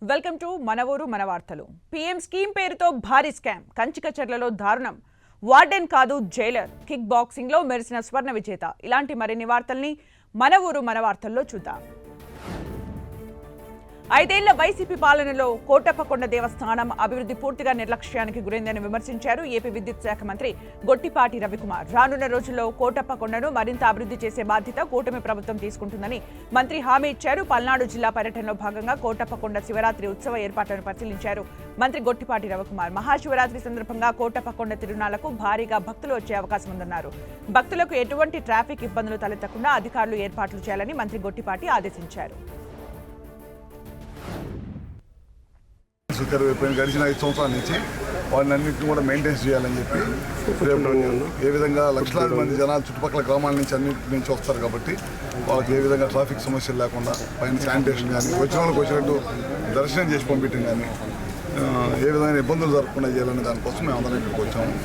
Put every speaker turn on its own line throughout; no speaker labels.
Welcome to మన ఊరు మన వార్తలు. పీఎం స్కీమ్ పేరుతో భారీ స్కామ్, కంచికచర్లలో దారుణం, వార్డెన్ కాదు జైలర్, కిక్ బాక్సింగ్ లో మెరిసిన స్వర్ణ విజేత. ఇలాంటి మరిన్ని వార్తల్ని మన ఊరు మన వార్తల్లో చూద్దాం. 5 ఏళ్ల వైసీపీ పాలనలో కోటప్పకొండ దేవస్థానం అభివృద్ధి పూర్తిగా నిర్లక్ష్యానికి గురైందని విమర్శించారు ఏపీ విద్యుత్ శాఖ మంత్రి గొట్టిపాటి రవికుమార్. రానున్న రోజుల్లో కోటప్పకొండను మరింత అభివృద్ధి చేసే బాధ్యత కూటమి ప్రభుత్వం తీసుకుంటుందని మంత్రి హామీ ఇచ్చారు. పల్నాడు జిల్లా పర్యటనలో భాగంగా కోటప్పకొండ శివరాత్రి ఉత్సవ ఏర్పాట్లను పరిశీలించారు మంత్రి గొట్టిపాటి రవికుమార్. మహాశివరాత్రి సందర్భంగా కోటప్పకొండ తిరునాళ్లకు భారీగా భక్తులు వచ్చే అవకాశం ఉందన్నారు. భక్తులకు ఎటువంటి ట్రాఫిక్ ఇబ్బందులు తలెత్తకుండా అధికారులు ఏర్పాట్లు చేయాలని మంత్రి గొట్టిపాటి ఆదేశించారు.
గడిచిన 5 సంవత్సరాల నుంచి వాటినన్నింటినీ కూడా మెయింటైన్ చేయాలని చెప్పి ఏ విధంగా లక్షలాది మంది జనాలు చుట్టుపక్కల గ్రామాల నుంచి అన్నింటి నుంచి వస్తారు కాబట్టి వాళ్ళకి ఏ విధంగా ట్రాఫిక్ సమస్యలు లేకుండా పైన శానిటేషన్ కానీ వచ్చిన వాళ్ళకి వచ్చినట్టు దర్శనం చేసి పంపించడం కానీ ఏ విధమైన ఇబ్బందులు జరగకుండా చేయాలనే దానికోసం మేము అందరం ఇక్కడికి వచ్చాము.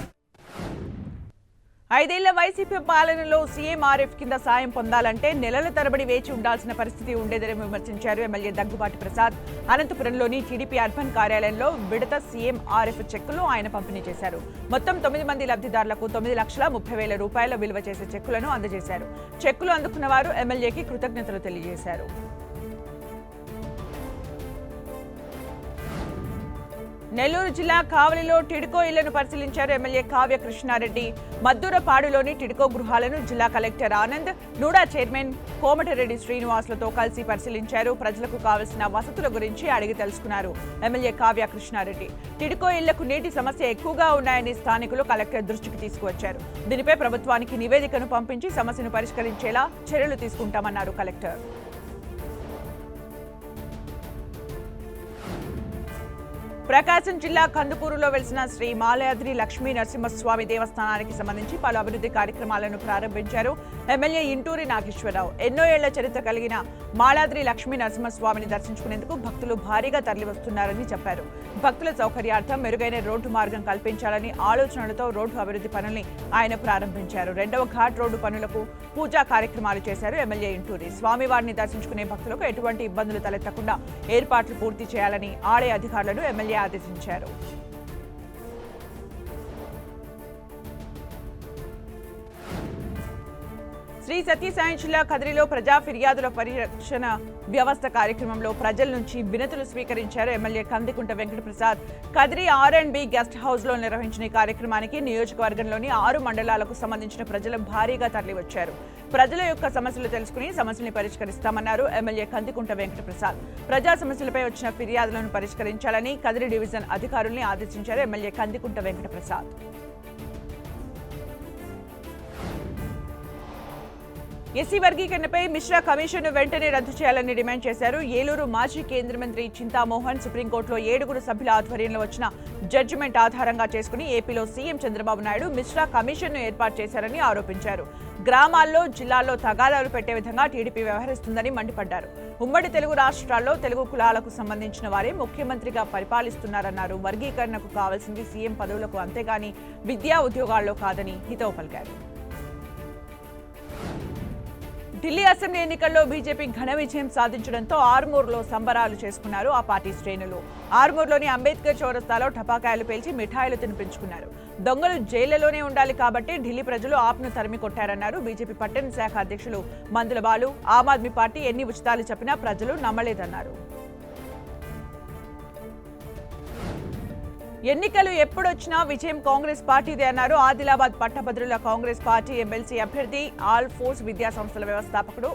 5 ఏళ్ల వైసీపీ పాలనలో సీఎంఆర్ఎఫ్ కింద సాయం పొందాలంటే నెలల తరబడి వేచి ఉండాల్సిన పరిస్థితి ఉండేదని విమర్శించారు ఎమ్మెల్యే దగ్గుబాటి ప్రసాద్. అనంతపురంలోని టీడీపీ అర్బన్ కార్యాలయంలో విడత సీఎంఆర్ఎఫ్ చెక్కులు ఆయన పంపిణీ చేశారు. మొత్తం 9 మంది లబ్ధిదారులకు 9,30,000 రూపాయల విలువ చేసే చెక్కులను అందజేశారు. చెక్కులు అందుకున్న వారు ఎమ్మెల్యేకి కృతజ్ఞతలు తెలియజేశారు. నెల్లూరు జిల్లా కావలిలో టిడ్కో ఇళ్లను పరిశీలించారు ఎమ్మెల్యే కావ్య కృష్ణారెడ్డి. మద్దూరపాడులోని టిడ్కో గృహాలను జిల్లా కలెక్టర్ ఆనంద్, నూడా చైర్మన్ కోమటిరెడ్డి శ్రీనివాసులతో కలిసి పరిశీలించారు. ప్రజలకు కావలసిన వసతుల గురించి అడిగి తెలుసుకున్నారు ఎమ్మెల్యే కావ్య కృష్ణారెడ్డి. టిడ్కో ఇళ్లకు నీటి సమస్య ఎక్కువగా ఉన్నాయని స్థానికులు కలెక్టర్ దృష్టికి తీసుకువచ్చారు. దీనిపై ప్రభుత్వానికి నివేదికను పంపించి సమస్యను పరిష్కరించేలా చర్యలు తీసుకుంటామన్నారు కలెక్టర్. ప్రకాశం జిల్లా కందుకూరులో వెలిసిన శ్రీ మాలయాద్రి లక్ష్మీ నరసింహస్వామి దేవస్థానానికి సంబంధించి పలు అభివృద్ధి కార్యక్రమాలను ప్రారంభించారు ఎమ్మెల్యే ఇంటూరి నాగేశ్వరరావు. ఎన్నో ఏళ్ల చరిత్ర కలిగిన మాలాద్రి లక్ష్మీ నరసింహస్వామిని దర్శించుకునేందుకు భక్తులు భారీగా తరలివస్తున్నారని చెప్పారు. భక్తుల సౌకర్యార్థం మెరుగైన రోడ్డు మార్గం కల్పించాలని ఆలోచనలతో రోడ్డు అభివృద్ధి పనుల్ని ఆయన ప్రారంభించారు. 2వ ఘాట్ రోడ్డు పనులకు పూజా కార్యక్రమాలు చేశారు ఎమ్మెల్యే ఇంటూరి. స్వామివారిని దర్శించుకునే భక్తులకు ఎటువంటి ఇబ్బందులు తలెత్తకుండా ఏర్పాట్లు పూర్తి చేయాలని ఆలయ అధికారులను ఎమ్మెల్యే ఆదేశించారు. శ్రీ సత్యసాయి జిల్లా కదిరిలో ప్రజా ఫిర్యాదుల పరిరక్షణ వ్యవస్థ కార్యక్రమంలో ప్రజల నుంచి వినతులు స్వీకరించారు MLA Kandikunta Venkata Prasad. Kadiri R&B guest house లో నిర్వహించిన ఈ కార్యక్రమానికి నియోజకవర్గంలోని 6 మండలాలకు సంబంధించిన ప్రజలు భారీగా తరలివచ్చారు. ప్రజల యొక్క సమస్యలు తెలుసుకుని సమస్యల్ని పరిష్కరిస్తామన్నారు ఎమ్మెల్యే కందికుంట వెంకటప్రసాద్. ప్రజా సమస్యలపై వచ్చిన ఫిర్యాదులను పరిష్కరించాలని కదిరి డివిజన్ అధికారుల్ని ఆదేశించారు ఎమ్మెల్యే కందికుంట వెంకటప్రసాద్. ఎస్సీ వర్గీకరణపై మిశ్రా కమిషన్ను వెంటనే రద్దు చేయాలని డిమాండ్ చేశారు. ఏలూరు మాజీ కేంద్ర మంత్రి చింతామోహన్ సుప్రీంకోర్టులో 7 సభ్యుల ఆధ్వర్యంలో వచ్చిన జడ్జిమెంట్ ఆధారంగా చేసుకుని ఏపీలో సీఎం చంద్రబాబు నాయుడు మిశ్రా కమిషన్ను ఏర్పాటు చేశారని ఆరోపించారు. గ్రామాల్లో, జిల్లాల్లో తగాదాలు పెట్టే విధంగా టీడీపీ వ్యవహరిస్తుందని మండిపడ్డారు. ఉమ్మడి తెలుగు రాష్ట్రాల్లో తెలుగు కులాలకు సంబంధించిన వారే ముఖ్యమంత్రిగా పరిపాలిస్తున్నారన్నారు. వర్గీకరణకు కావాల్సింది సీఎం పదవులకు, అంతేగాని విద్యా ఉద్యోగాల్లో కాదని హితవు పలికారు. ఢిల్లీ అసెంబ్లీ ఎన్నికల్లో బీజేపీ ఘన విజయం సాధించడంతో ఆర్మూర్లో సంబరాలు చేసుకున్నారు ఆ పార్టీ శ్రేణులు. ఆర్మూర్లోని అంబేద్కర్ చౌరస్తాలో టపాకాయలు పేల్చి మిఠాయిలు తినిపించుకున్నారు. దొంగలు జైళ్లలోనే ఉండాలి కాబట్టి ఢిల్లీ ప్రజలు ఆప్ను తరిమి కొట్టారన్నారు బీజేపీ పట్టణ శాఖ అధ్యక్షులు మందుల బాలు. ఆమ్ ఆద్మీ పార్టీ ఎన్ని ఉచితాలు చెప్పినా ప్రజలు నమ్మలేదన్నారు. ఎన్నికలు ఎప్పుడొచ్చినా విజయం కాంగ్రెస్ పార్టీదే అన్నారు ఆదిలాబాద్ పట్టభద్రుల కాంగ్రెస్ పార్టీ ఎమ్మెల్సీ అభ్యర్థి ఆల్ ఫోర్స్ విద్యా సంస్థల వ్యవస్థాపకుడు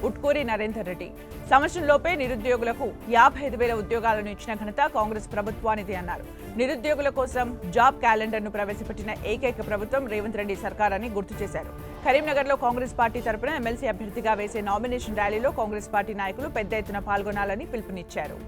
ఉట్కూరి నరేందర్ రెడ్డి. సంవత్సరంలోపే నిరుద్యోగులకు 55,000 ఉద్యోగాలను ఇచ్చిన ఘనత కాంగ్రెస్ ప్రభుత్వానిదే అన్నారు. నిరుద్యోగుల కోసం జాబ్ క్యాలెండర్ను ప్రవేశపెట్టిన ఏకైక ప్రభుత్వం రేవంత్ రెడ్డి సర్కార్ అని గుర్తు చేశారు. కరీంనగర్లో కాంగ్రెస్ పార్టీ తరపున ఎమ్మెల్సీ అభ్యర్థిగా వేసే నామినేషన్ ర్యాలీలో కాంగ్రెస్ పార్టీ నాయకులు పెద్ద ఎత్తున పాల్గొనాలని పిలుపునిచ్చారు.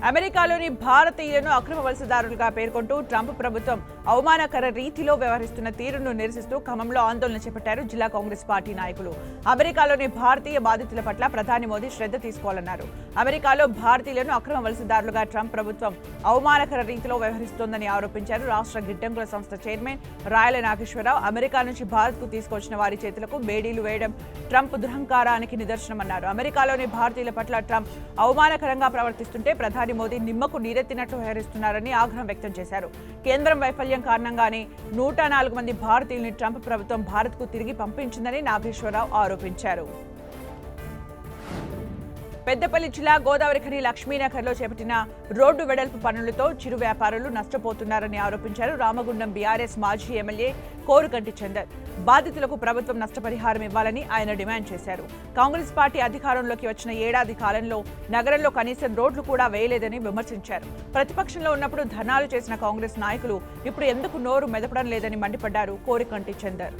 అమెరికాలోని భారతీయులను అక్రమ వలసదారులుగా పేర్కొంటూ ట్రంప్ ప్రభుత్వం అవమానకర రీతిలో వ్యవహరిస్తున్న తీరును నిరసిస్తూ ఖమ్మంలో ఆందోళన చేపట్టారు జిల్లా కాంగ్రెస్ పార్టీ నాయకులు. అమెరికాలోని భారతీయ బాధితుల పట్ల ప్రధాని మోదీ శ్రద్ధ తీసుకోవాలన్నారు. అమెరికాలో భారతీయులను అక్రమ వలసదారులుగా ట్రంప్ ప్రభుత్వం అవమానకర రీతిలో వ్యవహరిస్తోందని ఆరోపించారు. రాష్ట్ర గిడ్డంగుల సంస్థ చైర్మన్ రాయల నాగేశ్వరరావు అమెరికా నుంచి భారత్కు తీసుకొచ్చిన వారి చేతులకు బేడీలు వేయడం ట్రంప్ దురహంకారానికి నిదర్శనమన్నారు. అమెరికాలోని భారతీయుల పట్ల ట్రంప్ అవమానకరంగా ప్రవర్తిస్తుంటే ప్రధాని మోదీ నిమ్మకు నీరెత్తినట్లు వ్యవహరిస్తున్నారని ఆగ్రహం వ్యక్తం చేశారు. కేంద్రం వైఫల్యం కారణంగానే 104 మంది భారతీయుల్ని ట్రంప్ ప్రభుత్వం భారత్కు తిరిగి పంపించిందని నాగేశ్వరరావు ఆరోపించారు. పెద్దపల్లి జిల్లా గోదావరిఖని లక్ష్మీనగర్లో చేపట్టిన రోడ్డు వెడల్పు పనులతో చిరు వ్యాపారులు నష్టపోతున్నారని ఆరోపించారు. రామగుండం బీఆర్ఎస్ మాజీ ఎమ్మెల్యే కోరుగంటి చందర్ బాధితులకు ప్రభుత్వం నష్టపరిహారం ఇవ్వాలని ఆయన డిమాండ్ చేశారు. కాంగ్రెస్ పార్టీ అధికారంలోకి వచ్చిన ఏడాది కాలంలో నగరంలో కనీసం రోడ్లు కూడా వేయలేదని విమర్శించారు. ప్రతిపక్షంలో ఉన్నప్పుడు ధర్నాలు చేసిన కాంగ్రెస్ నాయకులు ఇప్పుడు ఎందుకు నోరు మెదపడం లేదని మండిపడ్డారు కోరుగంటి చందర్.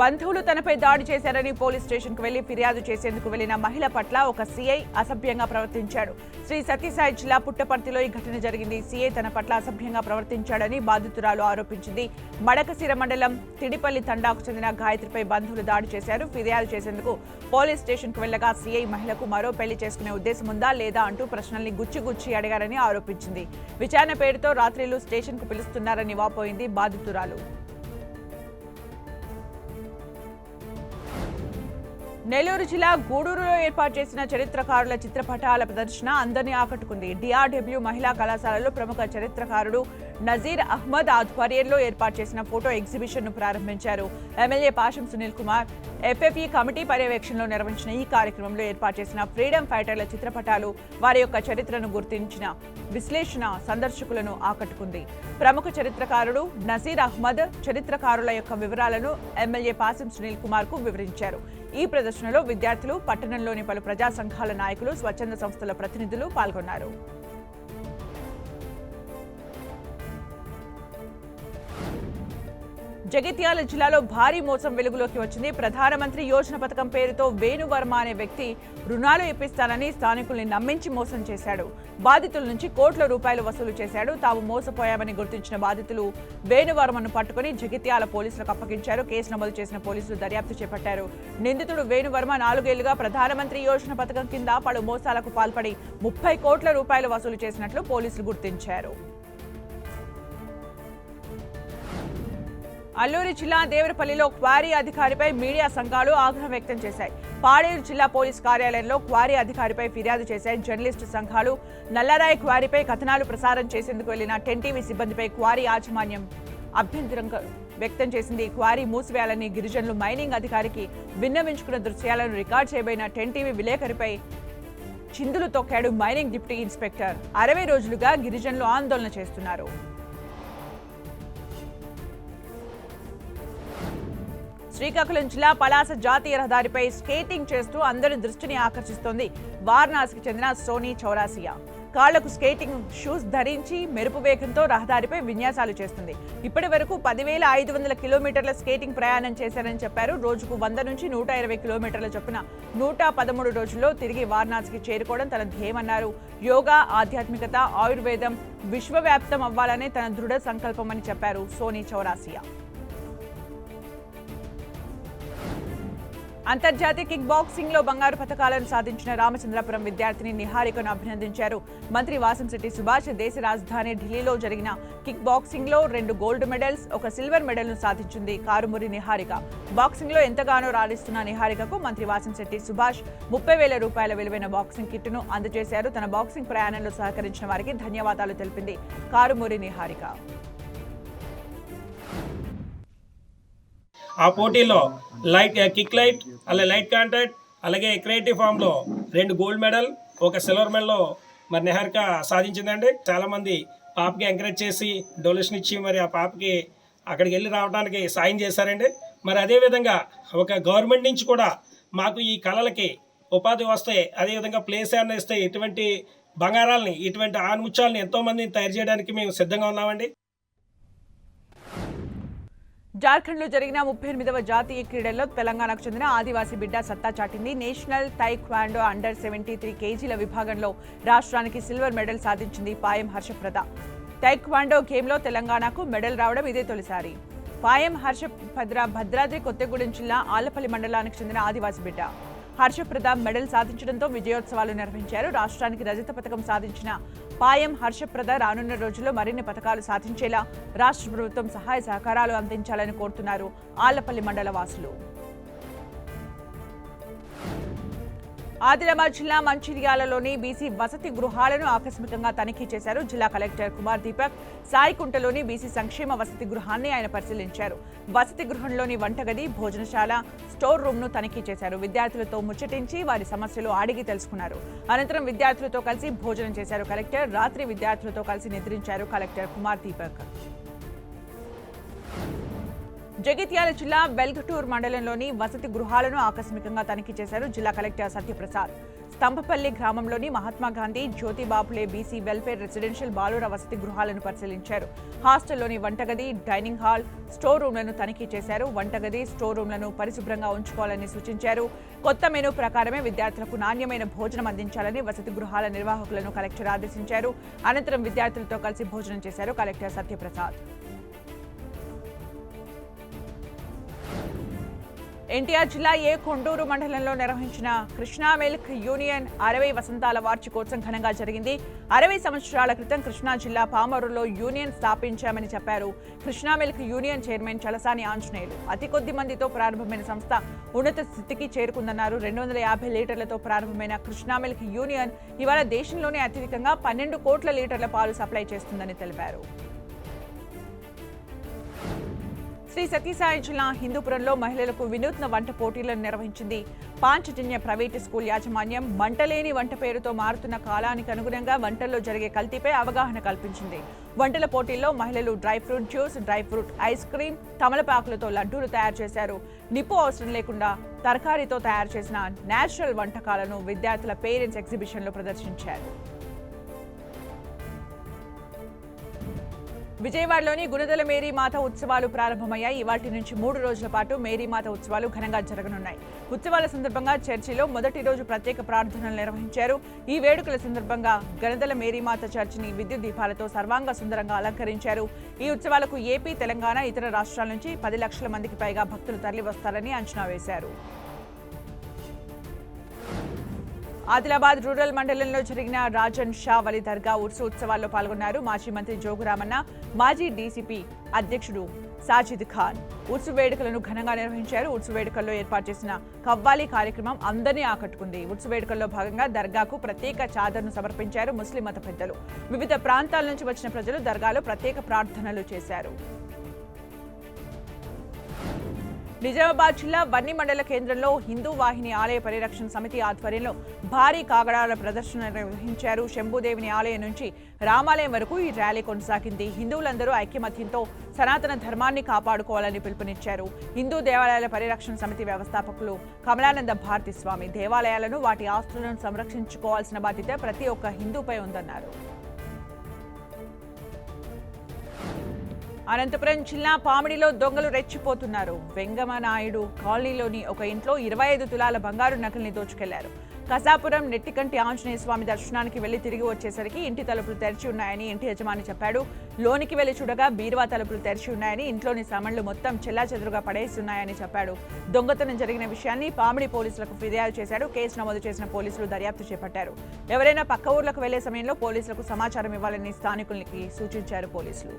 బంధువులు తనపై దాడి చేశారని పోలీస్ స్టేషన్కు వెళ్లి ఫిర్యాదు చేసేందుకు వెళ్లిన మహిళ పట్ల ఒక సీఐ అసభ్యంగా ప్రవర్తించాడు. శ్రీ సత్యసాయి జిల్లా పుట్టపర్తిలో ఈ ఘటన జరిగింది. సీఐ తన పట్ల అసభ్యంగా ప్రవర్తించాడని బాధితురాలు ఆరోపించింది. మడకసిర మండలం తిడిపల్లి తండాకు చెందిన గాయత్రిపై బంధువులు దాడి చేశారు. ఫిర్యాదు చేసేందుకు పోలీస్ స్టేషన్కు వెళ్లగా సీఐ మహిళకు మరో పెళ్లి చేసుకునే ఉద్దేశం ఉందా లేదా అంటూ ప్రశ్నల్ని గుచ్చి అడిగారని ఆరోపించింది. విచారణ పేరుతో రాత్రిళ్లు స్టేషన్కు పిలుస్తున్నారని వాపోయింది బాధితురాలు. నెల్లూరు జిల్లా గూడూరులో ఏర్పాటు చేసిన చరిత్రకారుల చిత్రపటాల ప్రదర్శన అందరినీ ఆకట్టుకుంది. డిఆర్డబ్ల్యూ మహిళా కళాశాలలో ప్రముఖ చరిత్రకారుడు నజీర్ అహ్మద్ ఆధ్వర్యంలో ఏర్పాటు చేసిన ఫోటో ఎగ్జిబిషన్ ను ప్రారంభించారు. ఎమ్మెల్యే పాషం సునీల్ కుమార్ ఎఫ్ఎఫ్ఈ కమిటీ పర్యవేక్షణలో నిర్వహించిన ఈ కార్యక్రమంలో ఏర్పాటు చేసిన ఫ్రీడమ్ ఫైటర్ల చిత్రపటాలు వారి యొక్క చరిత్రను గుర్తించిన విశ్లేషణ సందర్శకులను ఆకట్టుకుంది. ప్రముఖ చరిత్రకారుడు నజీర్ అహ్మద్ చరిత్రకారుల యొక్క వివరాలను ఎమ్మెల్యే పాషం సునీల్ కుమార్ కు వివరించారు. ఈ ప్రదర్శనలో విద్యార్థులు, పట్టణంలోని పలు ప్రజా సంఘాల నాయకులు, స్వచ్ఛంద సంస్థల ప్రతినిధులు పాల్గొన్నారు. జగిత్యాల జిల్లాలో భారీ మోసం వెలుగులోకి వచ్చింది. ప్రధానమంత్రి యోజన పథకం పేరుతో వేణువర్మ అనే వ్యక్తి రుణాలు ఇప్పిస్తానని స్థానికుల్ని నమ్మించి మోసం చేశాడు. బాధితుల నుంచి కోట్ల రూపాయలు వసూలు చేశాడు. తాము మోసపోయామని గుర్తించిన బాధితులు వేణువర్మను పట్టుకుని జగిత్యాల పోలీసులకు అప్పగించారు. కేసు నమోదు చేసిన పోలీసులు దర్యాప్తు చేపట్టారు. నిందితుడు వేణువర్మ 4 ఏళ్లుగా ప్రధానమంత్రి యోజన పథకం కింద పలు మోసాలకు పాల్పడి 30 కోట్ల రూపాయలు వసూలు చేసినట్లు పోలీసులు గుర్తించారు. అల్లూరి జిల్లా దేవరపల్లిలో క్వారీ అధికారిపై మీడియా సంఘాలు ఆగ్రహం వ్యక్తం చేశాయి. పాడేరు జిల్లా పోలీస్ కార్యాలయంలో క్వారీ అధికారిపై ఫిర్యాదు చేశాయి. జర్నలిస్టు సంఘాలు నల్లరాయి క్వారీపై కథనాలు ప్రసారం చేసేందుకు వెళ్లిన 10 టీవీ సిబ్బందిపై క్వారీ యాజమాన్యం అభ్యంతరం వ్యక్తం చేసింది. క్వారీ మూసివేయాలని గిరిజనులు మైనింగ్ అధికారికి విన్నవించుకున్న దృశ్యాలను రికార్డు చేయబోయిన 10 టీవీ విలేకరిపై చిందులు తొక్కాడు మైనింగ్ డిప్యూటీ ఇన్స్పెక్టర్. 60 రోజులుగా గిరిజనులు ఆందోళన చేస్తున్నారు. శ్రీకాకుళం జిల్లా పలాస జాతీయ రహదారిపై స్కేటింగ్ చేస్తూ అందరి దృష్టిని ఆకర్షిస్తోంది వారణాసికి చెందిన సోనీ చౌరాసియా. కాళ్లకు స్కేటింగ్ షూస్ ధరించి మెరుపు వేగంతో రహదారిపై విన్యాసాలు చేస్తుంది. ఇప్పటి వరకు 10,500 కిలోమీటర్ల స్కేటింగ్ ప్రయాణం చేశారని చెప్పారు. రోజుకు 100 నుంచి 120 కిలోమీటర్ల చొప్పున 113 రోజుల్లో తిరిగి వారణాసికి చేరుకోవడం తన ధ్యేయమన్నారు. యోగా, ఆధ్యాత్మికత, ఆయుర్వేదం విశ్వవ్యాప్తం అవ్వాలనే తన దృఢ సంకల్పమని చెప్పారు సోనీ చౌరాసియా. అంతర్జాతీయ కిక్ బాక్సింగ్ లో బంగారు పతకాలను సాధించిన రామచంద్రపురం విద్యార్థిని నిహారికను అభినందించారు మంత్రి వాసంశెట్టి సుభాష్. దేశ రాజధాని ఢిల్లీలో జరిగిన కిక్ బాక్సింగ్ లో 2 గోల్డ్ మెడల్స్, 1 సిల్వర్ మెడల్ ను సాధించింది కారుమూరి నిహారిక. బాక్సింగ్ లో ఎంతగానో రాణిస్తున్న నిహారికకు మంత్రి వాసంశెట్టి సుభాష్ 30,000 రూపాయల విలువైన బాక్సింగ్ కిట్ ను అందజేశారు. తన బాక్సింగ్ ప్రయాణంలో సహకరించిన వారికి ధన్యవాదాలు తెలిపింది కారుమూరి నిహారిక.
ఆ పోటీలో కిక్ లైట్, అలాగే లైట్ కాంటాక్ట్, అలాగే క్రియేటివ్ ఫామ్లో 2 గోల్డ్ మెడల్, 1 సిల్వర్ మెడల్ మరి నిహారిక సాధించిందండి. చాలామంది పాపకి ఎంకరేజ్ చేసి డొనేషన్ ఇచ్చి మరి ఆ పాపకి అక్కడికి వెళ్ళి రావడానికి సాయం చేశారండి. మరి అదేవిధంగా ఒక గవర్నమెంట్ నుంచి కూడా మాకు ఈ కళలకి ఉపాధి వస్తే, అదేవిధంగా ప్లేస్ ఏమైనా ఇస్తే ఇటువంటి బంగారాలని, ఇటువంటి ఆణిముత్యాలని ఎంతోమందిని తయారు చేయడానికి మేము సిద్ధంగా ఉన్నామండి.
జార్ఖండ్ లో జరిగిన 38వ జాతీయ క్రీడల్లో తెలంగాణకు చెందిన ఆదివాసీ బిడ్డ సత్తా చాటింది. నేషనల్ తైక్వాండో అండర్ 73 కేజీల విభాగంలో రాష్ట్రానికి సిల్వర్ మెడల్ సాధించింది పాయం హర్షప్రద. టైక్వాండో గేమ్లో తెలంగాణకు మెడల్ రావడం ఇదే తొలిసారి. పాయం భద్రాద్రి కొత్తగూడెం జిల్లా ఆళ్లపల్లి మండలానికి చెందిన ఆదివాసి బిడ్డ హర్షప్రద మెడల్ సాధించడంతో విజయోత్సవాలు నిర్వహించారు. రాష్ట్రానికి రజత పథకం సాధించిన పాయం హర్షప్రద రానున్న రోజుల్లో మరిన్ని పథకాలు సాధించేలా రాష్ట్ర ప్రభుత్వం సహాయ సహకారాలు అందించాలని కోరుతున్నారు ఆళ్లపల్లి మండల వాసులు. ఆదిలాబాద్ జిల్లా మంచిర్యాలలోని బీసీ వసతి గృహాలను ఆకస్మికంగా తనిఖీ చేశారు. జిల్లా కలెక్టర్ కుమార్ దీపక్ సాయికుంటలోని బీసీ సంక్షేమ వసతి గృహాన్ని ఆయన పరిశీలించారు. వసతి గృహంలోని వంటగది, భోజనశాల, స్టోర్ రూమ్ ను తనిఖీ చేశారు. విద్యార్థులతో ముచ్చటించి వారి సమస్యలు అడిగి తెలుసుకున్నారు. అనంతరం విద్యార్థులతో కలిసి భోజనం చేశారు కలెక్టర్. రాత్రి విద్యార్థులతో కలిసి నిద్రించారు కలెక్టర్ కుమార్ దీపక్. జగిత్యాల జిల్లా వెల్గటూర్ మండలంలోని వసతి గృహాలను ఆకస్మికంగా తనిఖీ చేశారు జిల్లా కలెక్టర్ సత్యప్రసాద్. స్తంభపల్లి గ్రామంలోని Mahatma Gandhi Jyotiba Phule BC welfare residential బాలుర వసతి గృహాలను పరిశీలించారు. హాస్టల్లోని వంటగది, డైనింగ్ హాల్, స్టోర్ రూమ్లను తనిఖీ చేశారు. వంటగది, స్టోర్ రూమ్లను పరిశుభ్రంగా ఉంచుకోవాలని సూచించారు. కొత్త మెనూ ప్రకారమే విద్యార్థులకు నాణ్యమైన భోజనం అందించాలని వసతి గృహాల నిర్వాహకులను కలెక్టర్ ఆదేశించారు. అనంతరం విద్యార్థులతో కలిసి భోజనం చేశారు కలెక్టర్ సత్యప్రసాద్. ఎన్టీఆర్ జిల్లా కొండూరు మండలంలో నిర్వహించిన కృష్ణా మిల్క్ యూనియన్ 60 వసంతాల వార్షికోత్సవం ఘనంగా జరిగింది. 60 సంవత్సరాల క్రితం కృష్ణా జిల్లా పామరులో యూనియన్ స్థాపించామని చెప్పారు Krishna milk union chairman Chalasani Anjaneyulu. అతి కొద్ది మందితో ప్రారంభమైన సంస్థ ఉన్నత స్థితికి చేరుకుందన్నారు. 250 లీటర్లతో ప్రారంభమైన కృష్ణా మిల్క్ యూనియన్ ఇవాళ దేశంలోనే అత్యధికంగా 12 కోట్ల లీటర్ల పాలు సప్లై చేస్తుందని తెలిపారు. శ్రీ సత్యసాయి జిల్లా హిందూపురంలో మహిళలకు వినూత్న వంట పోటీలను నిర్వహించింది. పాంచజన్య ప్రైవేటు స్కూల్ యాజమాన్యం వంటలేని వంట పేరుతో మారుతున్న కాలానికి అనుగుణంగా వంటల్లో జరిగే కల్తీపై అవగాహన కల్పించింది. వంటల పోటీల్లో మహిళలు dry fruit juice, dry fruit ice cream, తమలపాకులతో లడ్డూలు తయారు చేశారు. నిప్పు అవసరం లేకుండా తరకారీతో తయారు చేసిన నేచురల్ వంటకాలను విద్యార్థుల పేరెంట్స్ ఎగ్జిబిషన్లో ప్రదర్శించారు. విజయవాడలోని గుణదల మేరీమాత ఉత్సవాలు ప్రారంభమయ్యాయి. ఇవాటి నుంచి 3 రోజుల పాటు మేరీమాత ఉత్సవాలు ఘనంగా జరగనున్నాయి. ఉత్సవాల సందర్భంగా చర్చిలో మొదటి రోజు ప్రత్యేక ప్రార్థనలు నిర్వహించారు. ఈ వేడుకల సందర్భంగా గణదల మేరీమాత చర్చిని విద్యుత్ దీపాలతో సర్వాంగ సుందరంగా అలంకరించారు. ఈ ఉత్సవాలకు ఏపీ, తెలంగాణ, ఇతర రాష్ట్రాల నుంచి 10 లక్షల మందికి పైగా భక్తులు తరలివస్తారని అంచనా వేశారు. ఆదిలాబాద్ రూరల్ మండలంలో జరిగిన రాజన్ షా వలి దర్గా ఉర్సు ఉత్సవాల్లో పాల్గొన్నారు మాజీ మంత్రి జోగురామన్న, మాజీ డీసీపీ అధ్యక్షుడు సాజిద్ ఖాన్. ఉర్సు వేడుకలను ఘనంగా నిర్వహించారు. ఉర్సు వేడుకల్లో ఏర్పాటు చేసిన కవ్వాలి కార్యక్రమం అందరినీ ఆకట్టుకుంది. ఉర్సు వేడుకల్లో భాగంగా దర్గాకు ప్రత్యేక చాదర్ను సమర్పించారు ముస్లిం మత పెద్దలు. వివిధ ప్రాంతాల నుంచి వచ్చిన ప్రజలు దర్గాలో ప్రత్యేక ప్రార్థనలు చేశారు. నిజామాబాద్ జిల్లా వన్ని మండల కేంద్రంలో హిందూ వాహిని ఆలయ పరిరక్షణ సమితి ఆధ్వర్యంలో భారీ కాగడాల ప్రదర్శన నిర్వహించారు. శంభుదేవిని ఆలయం నుంచి రామాలయం వరకు ఈ ర్యాలీ కొనసాగింది. హిందువులందరూ ఐక్యమత్యంతో సనాతన ధర్మాన్ని కాపాడుకోవాలని పిలుపునిచ్చారు. హిందూ దేవాలయాల పరిరక్షణ సమితి వ్యవస్థాపకులు కమలానంద భారతి స్వామి దేవాలయాలను, వాటి ఆస్తులను సంరక్షించుకోవాల్సిన బాధ్యత ప్రతి ఒక్క హిందూపై ఉందన్నారు. అనంతపురం జిల్లా పామిడిలో దొంగలు రెచ్చిపోతున్నారు. వెంగమనాయుడు కాలనీలోని ఒక ఇంట్లో 25 తులాల బంగారు నగల్ని దోచుకెళ్లారు. కసాపురం నెట్టికంటి ఆంజనేయ స్వామి దర్శనానికి వెళ్లి తిరిగి వచ్చేసరికి ఇంటి తలుపులు తెరిచి ఉన్నాయని ఇంటి యజమాని చెప్పాడు. లోనికి వెళ్లి చూడగా బీరువా తలుపులు తెరిచి ఉన్నాయని, ఇంట్లోని సామాన్లు మొత్తం చెల్లాచెదురుగా పడేసి ఉన్నాయని చెప్పాడు. దొంగతనం జరిగిన విషయాన్ని పామిడి పోలీసులకు ఫిర్యాదు చేశాడు. కేసు నమోదు చేసిన పోలీసులు దర్యాప్తు చేపట్టారు. ఎవరైనా పక్క ఊర్లకు వెళ్లే సమయంలో పోలీసులకు సమాచారం ఇవ్వాలని స్థానికులకి సూచించారు పోలీసులు.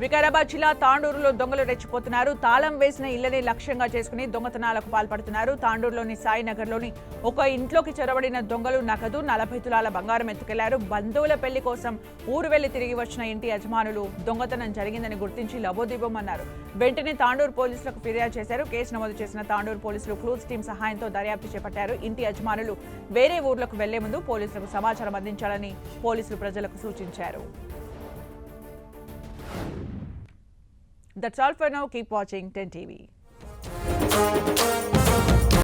వికారాబాద్ జిల్లా తాండూరులో దొంగలు రెచ్చిపోతున్నారు. తాళం వేసిన ఇళ్లని లక్ష్యంగా చేసుకుని దొంగతనాలకు పాల్పడుతున్నారు. తాండూరులోని సాయినగర్లోని ఒక ఇంట్లోకి చొరబడిన దొంగలు నగదు 40 తులాల బంగారం ఎత్తుకెళ్లారు. బంధువుల పెళ్లి కోసం ఊరు వెళ్లి తిరిగి వచ్చిన ఇంటి యజమానులు దొంగతనం జరిగిందని గుర్తించి లబోదిబోమన్నారు. వెంటనే తాండూరు పోలీసులకు ఫిర్యాదు చేశారు. కేసు నమోదు చేసిన తాండూరు పోలీసులు క్లూజ్ టీం సహాయంతో దర్యాప్తు చేపట్టారు. ఇంటి యజమానులు వేరే ఊర్లకు వెళ్లే ముందు పోలీసులకు సమాచారం అందించాలని పోలీసులు ప్రజలకు సూచించారు. That's all for now. Keep watching 10 TV.